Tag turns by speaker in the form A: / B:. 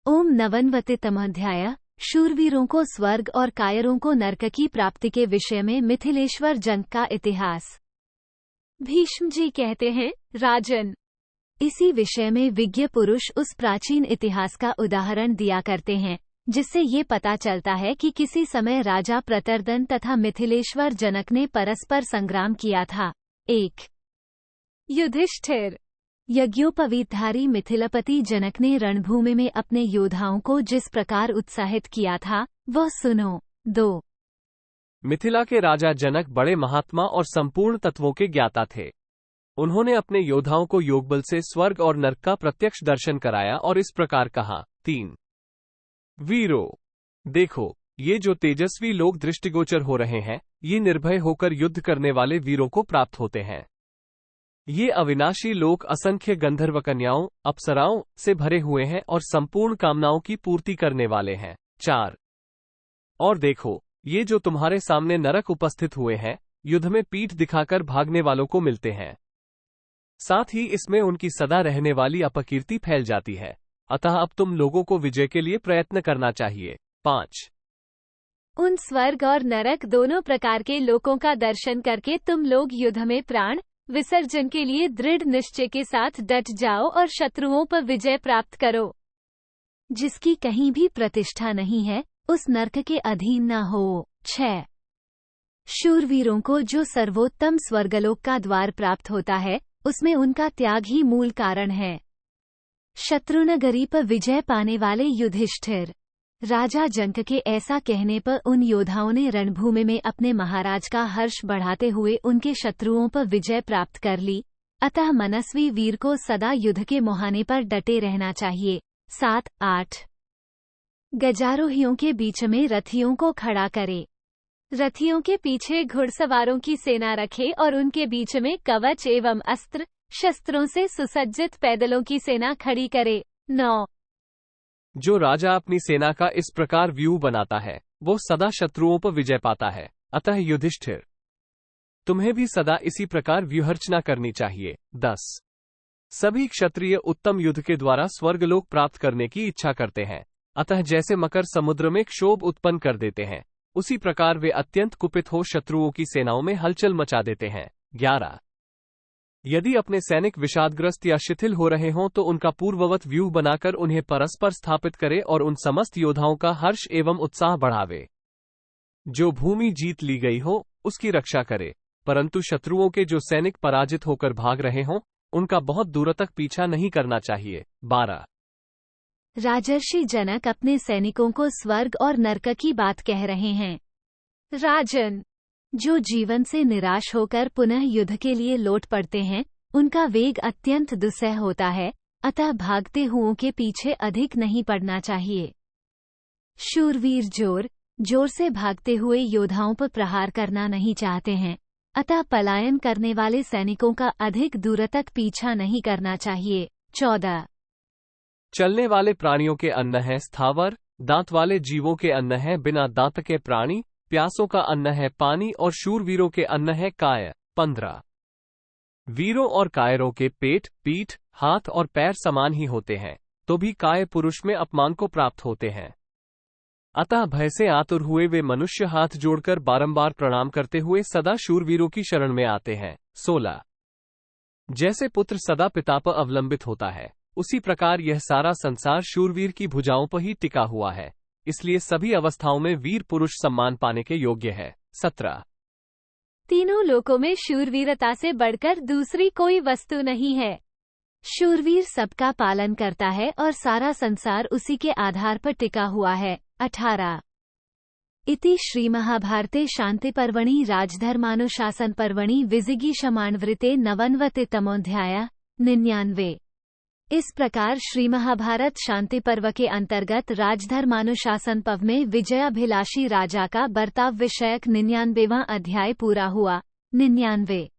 A: ओम नवनवतितमोऽध्याय। शूरवीरों को स्वर्ग और कायरों को नरक की प्राप्ति के विषय में मिथिलेश्वर जंग का इतिहास। भीष्म जी कहते हैं, राजन, इसी विषय में विज्ञ पुरुष उस प्राचीन इतिहास का उदाहरण दिया करते हैं जिससे ये पता चलता है कि किसी समय राजा प्रतरदन तथा मिथिलेश्वर जनक ने परस्पर संग्राम किया था। 1। युधिष्ठिर। यज्ञोपवीतधारी मिथिलपति जनक ने रणभूमि में अपने योद्धाओं को जिस प्रकार उत्साहित किया था वह सुनो। 2।
B: मिथिला के राजा जनक बड़े महात्मा और संपूर्ण तत्वों के ज्ञाता थे। उन्होंने अपने योद्धाओं को योगबल से स्वर्ग और नरक का प्रत्यक्ष दर्शन कराया और इस प्रकार कहा। 3। वीरो, देखो, ये जो तेजस्वी लोग दृष्टिगोचर हो रहे हैं, ये निर्भय होकर युद्ध करने वाले वीरों को प्राप्त होते हैं। ये अविनाशी लोक असंख्य गंधर्व कन्याओं, अप्सराओं से भरे हुए हैं और संपूर्ण कामनाओं की पूर्ति करने वाले हैं। 4। और देखो, ये जो तुम्हारे सामने नरक उपस्थित हुए हैं, युद्ध में पीठ दिखाकर भागने वालों को मिलते हैं। साथ ही इसमें उनकी सदा रहने वाली अपकीर्ति फैल जाती है। अतः अब तुम लोगों को विजय के लिए प्रयत्न करना चाहिए। 5।
A: उन स्वर्ग और नरक दोनों प्रकार के लोकों का दर्शन करके तुम लोग युद्ध में प्राण विसर्जन के लिए दृढ़ निश्चय के साथ डट जाओ और शत्रुओं पर विजय प्राप्त करो। जिसकी कहीं भी प्रतिष्ठा नहीं है, उस नरक के अधीन न हो। 6। शूरवीरों को जो सर्वोत्तम स्वर्गलोक का द्वार प्राप्त होता है, उसमें उनका त्याग ही मूल कारण है। शत्रुनगरी पर विजय पाने वाले युधिष्ठिर। राजा जनक के ऐसा कहने पर उन योद्धाओं ने रणभूमि में अपने महाराज का हर्ष बढ़ाते हुए उनके शत्रुओं पर विजय प्राप्त कर ली। अतः मनस्वी वीर को सदा युद्ध के मुहाने पर डटे रहना चाहिए। 7। 8। गजारोहियों के बीच में रथियों को खड़ा करे। रथियों के पीछे घुड़सवारों की सेना रखे और उनके बीच में कवच एवं अस्त्र शस्त्रों से सुसज्जित पैदलों की सेना खड़ी करे। 9।
B: जो राजा अपनी सेना का इस प्रकार व्यूह बनाता है, वो सदा शत्रुओं पर विजय पाता है। अतः युधिष्ठिर, तुम्हें भी सदा इसी प्रकार व्यूहरचना करनी चाहिए। 10। सभी क्षत्रिय उत्तम युद्ध के द्वारा स्वर्गलोक प्राप्त करने की इच्छा करते हैं। अतः जैसे मकर समुद्र में क्षोभ उत्पन्न कर देते हैं, उसी प्रकार वे अत्यंत कुपित हो शत्रुओं की सेनाओं में हलचल मचा देते हैं। 11। यदि अपने सैनिक विषादग्रस्त या शिथिल हो रहे हों तो उनका पूर्ववत व्यूह बनाकर उन्हें परस्पर स्थापित करे और उन समस्त योद्धाओं का हर्ष एवं उत्साह बढ़ावे। जो भूमि जीत ली गई हो, उसकी रक्षा करे, परंतु शत्रुओं के जो सैनिक पराजित होकर भाग रहे हों, उनका बहुत दूर तक पीछा नहीं करना चाहिए। 12।
A: राजर्षि जनक अपने सैनिकों को स्वर्ग और नरक की बात कह रहे हैं। राजन, जो जीवन से निराश होकर पुनः युद्ध के लिए लौट पड़ते हैं, उनका वेग अत्यंत दुस्सह होता है। अतः भागते हुओं के पीछे अधिक नहीं पड़ना चाहिए। शूरवीर जोर से भागते हुए योद्धाओं पर प्रहार करना नहीं चाहते हैं। अतः पलायन करने वाले सैनिकों का अधिक दूर तक पीछा नहीं करना चाहिए। 14।
B: चलने वाले प्राणियों के अन्न है स्थावर, दांत वाले जीवों के अन्न है बिना दांत के प्राणी, प्यासों का अन्न है पानी और शूरवीरों के अन्न है काय। 15। वीरों और कायरों के पेट, पीठ, हाथ और पैर समान ही होते हैं, तो भी काय पुरुष में अपमान को प्राप्त होते हैं। अतः भय से आतुर हुए वे मनुष्य हाथ जोड़कर बारंबार प्रणाम करते हुए सदा शूरवीरों की शरण में आते हैं। 16। जैसे पुत्र सदा पिता पर अवलंबित होता है, उसी प्रकार यह सारा संसार शूरवीर की भुजाओं पर ही टिका हुआ है। इसलिए सभी अवस्थाओं में वीर पुरुष सम्मान पाने के योग्य है। 17।
A: तीनों लोकों में शूरवीरता से बढ़कर दूसरी कोई वस्तु नहीं है। शूरवीर सबका पालन करता है और सारा संसार उसी के आधार पर टिका हुआ है। 18। इति श्री महाभारते शांति पर्वणि राजधर्मानुशासन पर्वणि विजिगीषमाणवृते नवनवतितमोऽध्याय। 99। इस प्रकार श्री महाभारत शांति पर्व के अंतर्गत राजधर्मानुशासन पर्व में विजयाभिलाषी राजा का बर्ताव विषयक 99वां अध्याय पूरा हुआ। 99।